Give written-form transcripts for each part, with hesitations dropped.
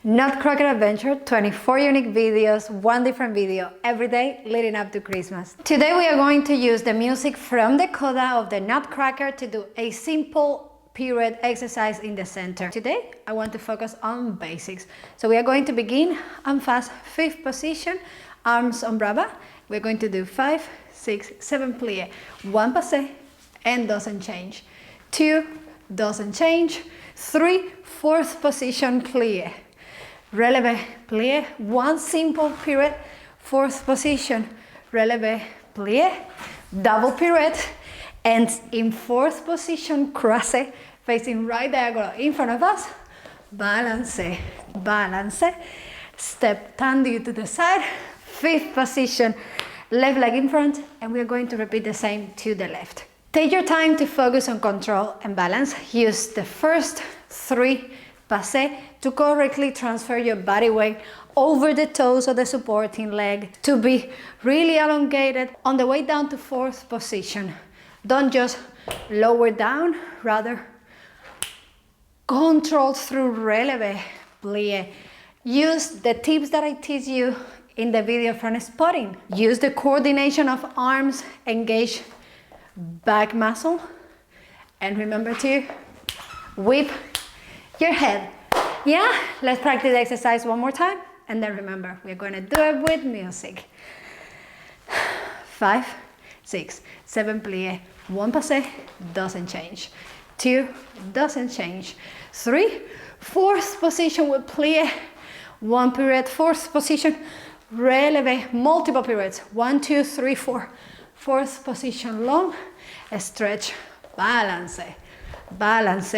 Nutcracker Adventure, 24 unique videos, one different video every day leading up to Christmas. Today we are going to use the music from the coda of the Nutcracker to do a simple pirouette exercise in the center. Today I want to focus on basics. So we are going to begin on fast 5th position, arms on brava. We're going to do 5, 6, 7 plie, 1 passé and doesn't change, 2 doesn't change, 3, 4th position plie, releve plie, 1 simple pirouette, 4th position, releve plie, double pirouette, and in 4th position croisé, facing right diagonal in front of us, balance, balance, step tendu to the side, 5th position, left leg in front, and we are going to repeat the same to the left. Take your time to focus on control and balance. Use the first 3 passé to correctly transfer your body weight over the toes of the supporting leg to be really elongated on the way down to 4th position. Don't just lower down, rather control through releve plie. Use the tips that I teach you in the video from spotting. Use the coordination of arms, engage back muscle, and remember to whip your head. Yeah, let's practice the exercise one more time, and then remember, we're gonna do it with music. 5, 6, 7 plie, 1 passé, doesn't change, 2, doesn't change, 3, 4th position with plie, 1 pirouette, 4th position, releve, multiple pirouettes, 1, 2, 3, 4, 4th position long, stretch, balance, balance,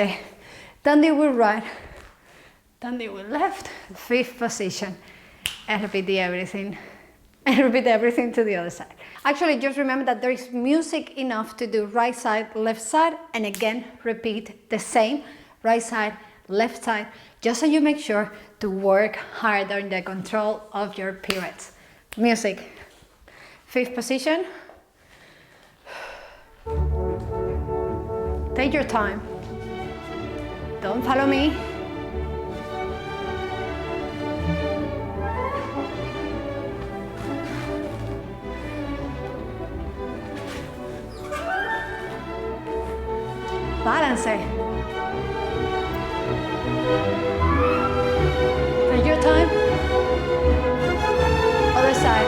tendu with right, tendu with left, 5th position, and repeat everything to the other side. Actually, just remember that there is music enough to do right side, left side, and again, repeat the same, right side, left side, just so you make sure to work hard on the control of your pirouettes. Music. 5th position. Take your time. Don't follow me. Balance. Take your time. Other side.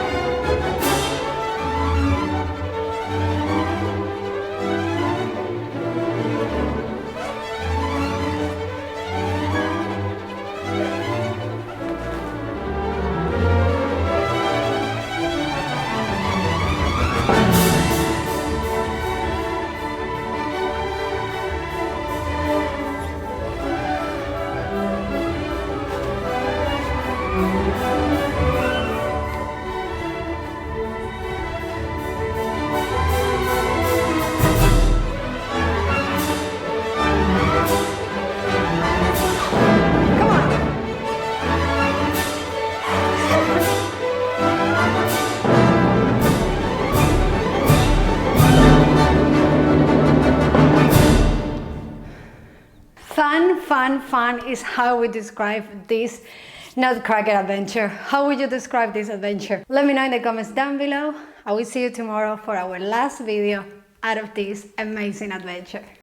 Fun is how we describe this Nutcracker Adventure. How would you describe this adventure? Let me know in the comments down below. I will see you tomorrow for our last video out of this amazing adventure.